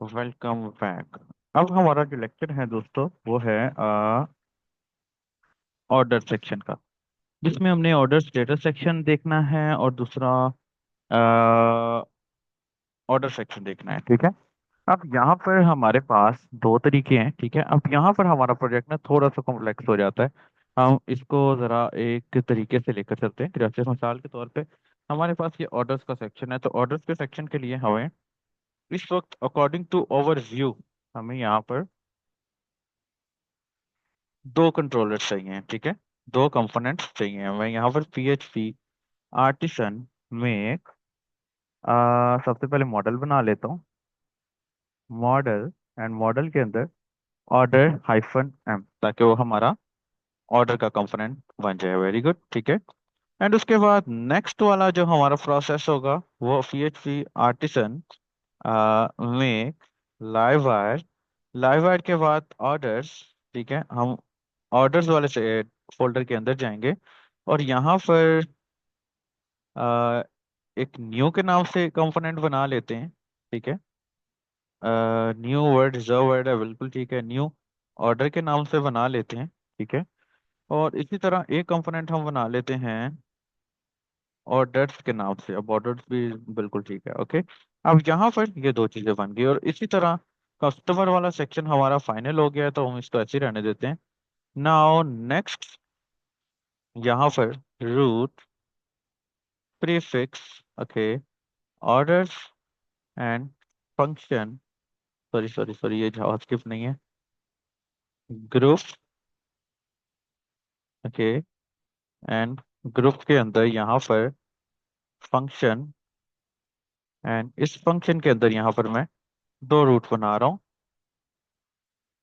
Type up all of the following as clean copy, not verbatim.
Welcome back. अब हमारा जो लेक्चर है दोस्तों वो है ऑर्डर सेक्शन का, जिसमें हमने ऑर्डर स्टेटस सेक्शन देखना है और दूसरा ऑर्डर सेक्शन देखना है। ठीक है। अब यहाँ पर हमारे पास दो तरीके हैं। ठीक है। अब यहाँ पर हमारा प्रोजेक्ट ना थोड़ा सा कॉम्प्लेक्स हो जाता है। हम इसको ज़रा एक तरीके से लेकर चलते हैं। जैसे मिसाल के तौर पे हमारे पास ये ऑर्डर्स का सेक्शन है, तो ऑर्डर्स के सेक्शन के लिए हमें इस वक्त अकॉर्डिंग टू ओवर व्यू हमें यहाँ पर दो कंट्रोलर चाहिए। ठीक है। दो कंपोनेंट्स चाहिए। मैं यहाँ पर PHP आर्टिसन में एक सबसे पहले मॉडल बना लेता हूँ। मॉडल एंड मॉडल के अंदर ऑर्डर -m, ताकि वो हमारा ऑर्डर का कंपोनेंट बन जाए। Very good. ठीक है। एंड उसके बाद नेक्स्ट वाला जो हमारा प्रोसेस होगा वो PHP आर्टिसन में लाइव वायर। लाइव वायर के बाद ऑर्डर्स। ठीक है। हम ऑर्डर्स वाले से फोल्डर के अंदर जाएंगे और यहाँ पर अ, एक न्यू के नाम से कंपोनेंट बना लेते हैं। ठीक है। न्यू वर्ड रिजर्व वर्ड है, बिल्कुल ठीक है। न्यू ऑर्डर के नाम से बना लेते हैं। ठीक है। और इसी तरह एक कंपोनेंट हम बना लेते हैं ऑर्डर्स के नाम से। अब ऑर्डर्स भी बिल्कुल ठीक है। ओके। अब यहाँ पर ये दो चीजें बन गई और इसी तरह कस्टमर वाला सेक्शन हमारा फाइनल हो गया है, तो हम इसको ऐसे ही रहने देते हैं। नाउ नेक्स्ट यहाँ पर route prefix, okay, orders and function, sorry sorry sorry ये जावास्क्रिप्ट नहीं है, ग्रुप, ओके, एंड ग्रुप के अंदर यहाँ पर फंक्शन, एंड इस फंक्शन के अंदर यहाँ पर मैं दो रूट बना रहा हूँ।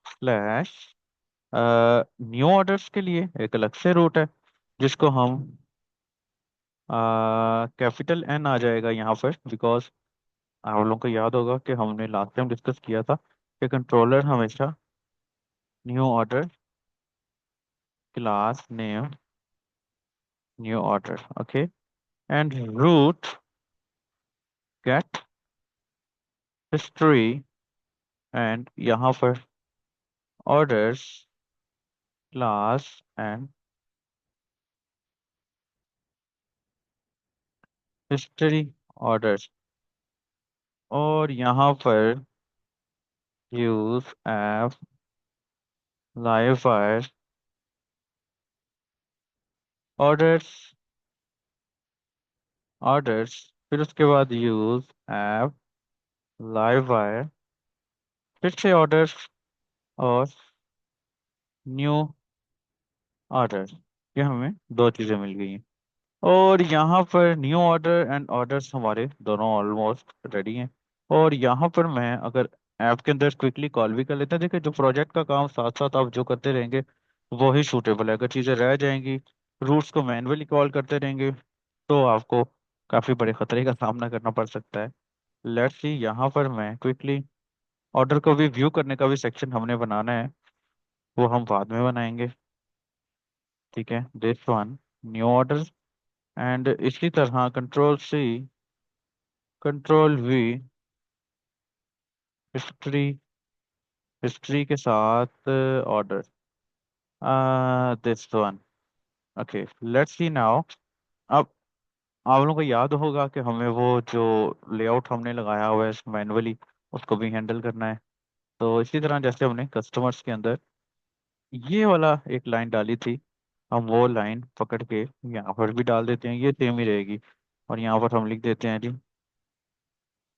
स्लैश न्यू ऑर्डर्स के लिए एक अलग से रूट है जिसको हम कैपिटल N आ जाएगा यहाँ पर, बिकॉज आप लोगों को याद होगा कि हमने लास्ट टाइम डिस्कस किया था कि कंट्रोलर हमेशा new order class name new order, okay, and route get history, and यहाँ पर orders class and history orders, और यहाँ पर use app Livewire orders orders, फिर उसके बाद यूज ऐप लाइव वायर, फिर से ऑर्डर्स और न्यू ऑर्डर। ये हमें दो चीज़ें मिल गई हैं। और यहाँ पर न्यू ऑर्डर एंड ऑर्डर्स हमारे दोनों ऑलमोस्ट रेडी हैं। और यहाँ पर मैं अगर ऐप के अंदर क्विकली कॉल भी कर लेते हैं, देखिए जो प्रोजेक्ट का काम साथ साथ आप जो करते रहेंगे वो ही सूटेबल है। अगर चीज़ें रह जाएंगी, रूट्स को मैन्युअली कॉल करते रहेंगे, तो आपको काफ़ी बड़े खतरे का सामना करना पड़ सकता है। लेट्स सी, यहाँ पर मैं क्विकली ऑर्डर को भी व्यू करने का भी सेक्शन हमने बनाना है, वो हम बाद में बनाएंगे। ठीक है। This one new order, and इसी तरह control C, control V, history, history के साथ order, this one, okay. Let's C now. अब आप लोगों को याद होगा कि हमें वो जो लेआउट हमने लगाया हुआ है मैनुअली, उसको भी हैंडल करना है। तो इसी तरह जैसे हमने कस्टमर्स के अंदर ये वाला एक लाइन डाली थी, हम वो लाइन पकड़ के यहाँ पर भी डाल देते हैं, ये सेम ही रहेगी। और यहाँ पर हम लिख देते हैं जी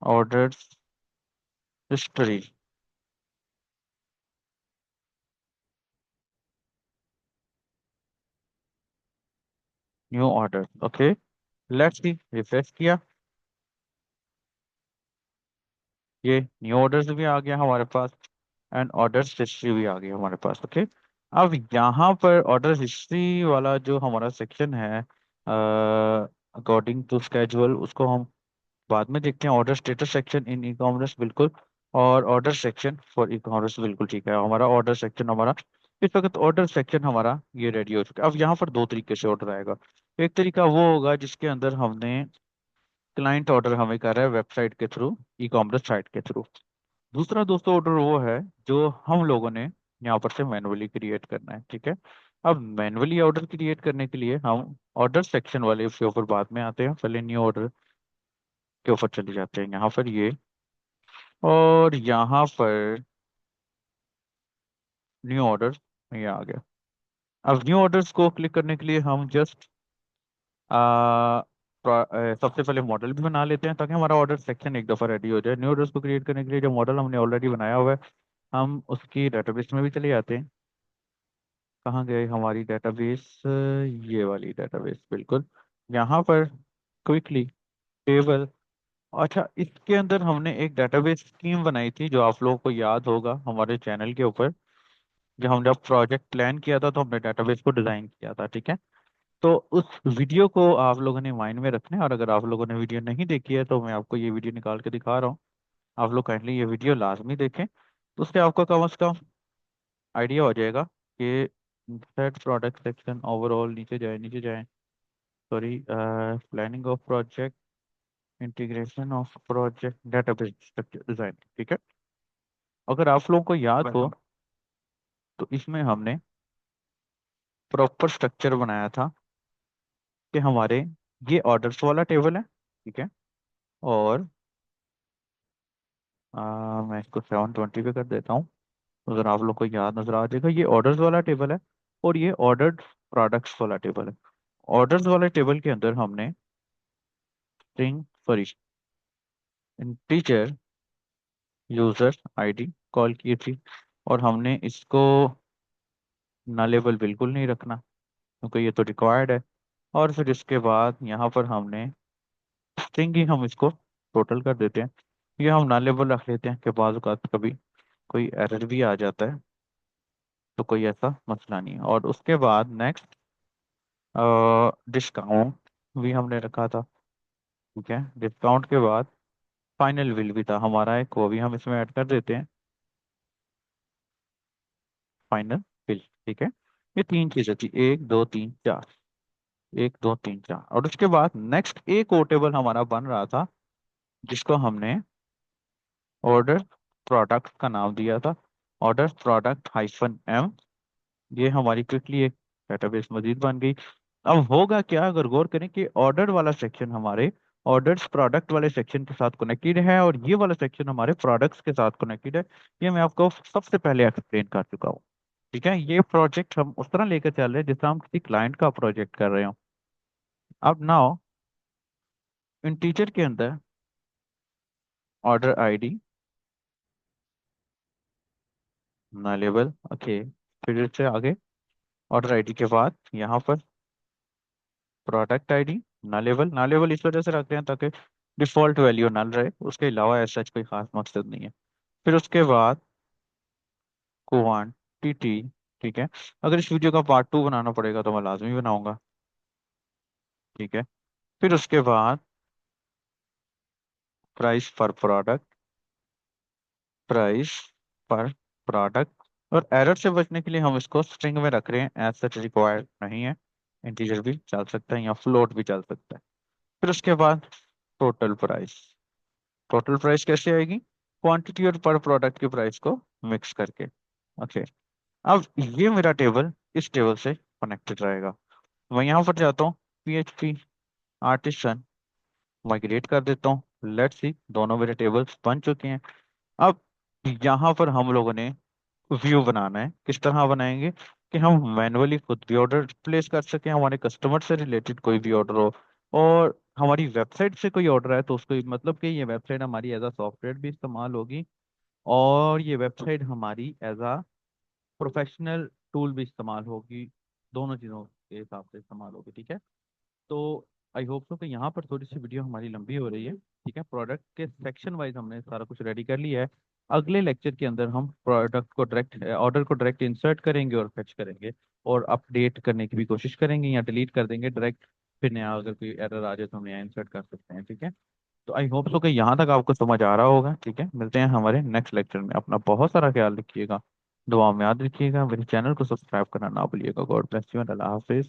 order history, new order, okay. Let's see, refresh किया, ये न्यू ऑर्डर्स भी आ गया हमारे पास एंड ऑर्डर हिस्ट्री भी आ गई हमारे पास। ओके। अब यहाँ पर ऑर्डर हिस्ट्री वाला जो हमारा सेक्शन है, अकॉर्डिंग टू स्केजुअल, उसको हम बाद में देखते हैं। Order status section in e commerce, बिल्कुल। और order section for e commerce, बिल्कुल ठीक है। हमारा ऑर्डर सेक्शन हमारा इस वक्त ऑर्डर सेक्शन हमारा ये रेडी हो चुका है। अब यहाँ पर दो तरीके से ऑर्डर आएगा। एक तरीका वो होगा जिसके अंदर हमने क्लाइंट ऑर्डर हमें कर रहा है वेबसाइट के थ्रू, ई कॉमर्स साइट के थ्रू। दूसरा दोस्तों ऑर्डर वो है जो हम लोगों ने यहाँ पर से मैनुअली क्रिएट करना है, ठीक है। अब मैनुअली ऑर्डर क्रिएट करने के लिए हम ऑर्डर सेक्शन वाले के ऊपर बाद में आते हैं, पहले न्यू ऑर्डर के ऊपर चले जाते हैं, यहाँ पर ये, और यहाँ पर न्यू ऑर्डर ये आ गया। अब न्यू ऑर्डर्स को क्लिक करने के लिए हम जस्ट सबसे पहले मॉडल भी बना लेते हैं ताकि हमारा ऑर्डर सेक्शन एक दफ़ा रेडी हो जाए। न्यू ऑर्डर्स को क्रिएट करने के लिए जो मॉडल हमने ऑलरेडी बनाया हुआ है, हम उसकी डेटाबेस में भी चले जाते हैं। कहाँ गए हमारी डेटाबेस? ये वाली डेटाबेस, बिल्कुल यहाँ पर क्विकली टेबल। अच्छा, इसके अंदर हमने एक डेटाबेस स्कीम बनाई थी, जो आप लोगों को याद होगा हमारे चैनल के ऊपर, जब हमने प्रोजेक्ट प्लान किया था तो हमने डेटाबेस को डिजाइन किया था, ठीक है। तो उस वीडियो को आप लोगों ने माइंड में रखना है, और अगर आप लोगों ने वीडियो नहीं देखी है तो मैं आपको ये वीडियो निकाल के दिखा रहा हूँ। आप लोग काइंडली ये वीडियो लाजमी देखें, तो उससे आपको कम से कम आइडिया हो जाएगा कि सेट प्रोडक्ट सेक्शन ओवरऑल, नीचे जाए नीचे जाए, sorry, planning of project, integration of project, database structure design, ठीक है। अगर आप लोगों को याद हो तो इसमें हमने प्रॉपर स्ट्रक्चर बनाया था कि हमारे ये ऑर्डर्स वाला टेबल है, ठीक है। और मैं इसको 720 पे कर देता हूँ, अगर आप लोग को याद नजर आ जाएगा। ये ऑर्डर्स वाला टेबल है और ये ऑर्डर्ड प्रोडक्ट्स वाला टेबल है। ऑर्डर्स वाले टेबल के अंदर हमने string, sorry, integer user ID call की थी, और हमने इसको नलेबल बिल्कुल नहीं रखना क्योंकि ये तो रिक्वायर्ड है। और फिर इसके बाद यहाँ पर हमने स्ट्रिंग ही हम इसको टोटल कर देते हैं। ये हम नलेबल रख लेते हैं कि बाज़ औक़ात कभी कोई एरर भी आ जाता है, तो कोई ऐसा मसला नहीं है। और उसके बाद नेक्स्ट डिस्काउंट भी हमने रखा था, ठीक है। डिस्काउंट के बाद फाइनल बिल भी था हमारा एक, वो भी हम इसमें ऐड कर देते हैं, फाइनल बिल, ठीक है। ये तीन चीजें थी, एक दो तीन चार, एक दो तीन चार। और उसके बाद नेक्स्ट एक और टेबल हमारा बन रहा था जिसको हमने ऑर्डर प्रोडक्ट का नाम दिया था, ऑर्डर प्रोडक्ट हाइफन एम। ये हमारी क्विकली एक डेटाबेस मजीद बन गई। अब होगा क्या, अगर गौर करें कि ऑर्डर वाला सेक्शन हमारे ऑर्डर्स प्रोडक्ट वाले सेक्शन के साथ कनेक्टेड है, और ये वाला सेक्शन हमारे प्रोडक्ट्स के साथ कनेक्टेड है। ये मैं आपको सबसे पहले एक्सप्लेन कर चुका हूँ, ठीक है। ये प्रोजेक्ट हम उस तरह लेकर चल रहे हैं जैसे हम किसी क्लाइंट का प्रोजेक्ट कर रहे हो। अब नाउ इंटीजर के अंदर ऑर्डर आईडी लेबल, ओके। फिर इससे आगे ऑर्डर आईडी के बाद यहाँ पर प्रोडक्ट आईडी नलेबल। नलेबल इस वजह से रखते हैं ताकि डिफॉल्ट वैल्यू नल रहे, उसके अलावा ऐसा कोई खास मकसद नहीं है। फिर उसके बाद क्वांटिटी, ठीक है। अगर इस वीडियो का पार्ट टू बनाना पड़ेगा तो मैं लाजमी बनाऊंगा, ठीक है। फिर उसके बाद प्राइस पर प्रोडक्ट, प्राइस पर प्रोडक्ट। और एरर से बचने के लिए हम इसको स्ट्रिंग में रख रहे हैं, एज सच रिक्वायर्ड नहीं है। इंटीजर भी चल सकता है या फ्लोट भी चल सकता है। फिर उसके बाद टोटल प्राइस। टोटल प्राइस कैसे आएगी? क्वांटिटी और पर प्रोडक्ट की प्राइस को मिक्स करके, ओके। अब ये मेरा टेबल इस टेबल से कनेक्टेड रहेगा। मैं यहाँ पर जाता हूँ, PHP आर्टिसन माइग्रेट कर देता हूँ। लेट्स सी, दोनों मेरे टेबल्स बन चुके हैं। अब यहाँ पर हम लोगों ने व्यू बनाना है। किस तरह बनाएंगे कि हम मैनुअली खुद भी ऑर्डर प्लेस कर सकें, हमारे कस्टमर से रिलेटेड कोई भी ऑर्डर हो, और हमारी वेबसाइट से कोई ऑर्डर है तो उसको, मतलब कि ये वेबसाइट हमारी एज अ सॉफ्टवेयर भी इस्तेमाल होगी, और ये वेबसाइट हमारी एज अ प्रोफेशनल टूल भी इस्तेमाल होगी। दोनों चीज़ों के हिसाब से इस्तेमाल होगी, ठीक है। तो आई होप सो कि यहाँ पर थोड़ी सी वीडियो हमारी लंबी हो रही है, ठीक है। प्रोडक्ट के सेक्शन वाइज हमने सारा कुछ रेडी कर लिया है। अगले लेक्चर के अंदर हम प्रोडक्ट को डायरेक्ट, ऑर्डर को डायरेक्ट इंसर्ट करेंगे और फेच करेंगे, और अपडेट करने की भी कोशिश करेंगे, या डिलीट कर देंगे डायरेक्ट। फिर नया अगर कोई एरर आ जाए तो हम नया इंसर्ट कर सकते हैं, ठीक है। तो आई होप सो कि यहाँ तक आपको समझ आ रहा होगा, ठीक है। मिलते हैं हमारे नेक्स्ट लेक्चर में। अपना बहुत सारा ख्याल रखिएगा, दुआ में याद रखिएगा, मेरे चैनल को सब्सक्राइब करना ना भूलिएगा। God bless you and Allah Hafiz.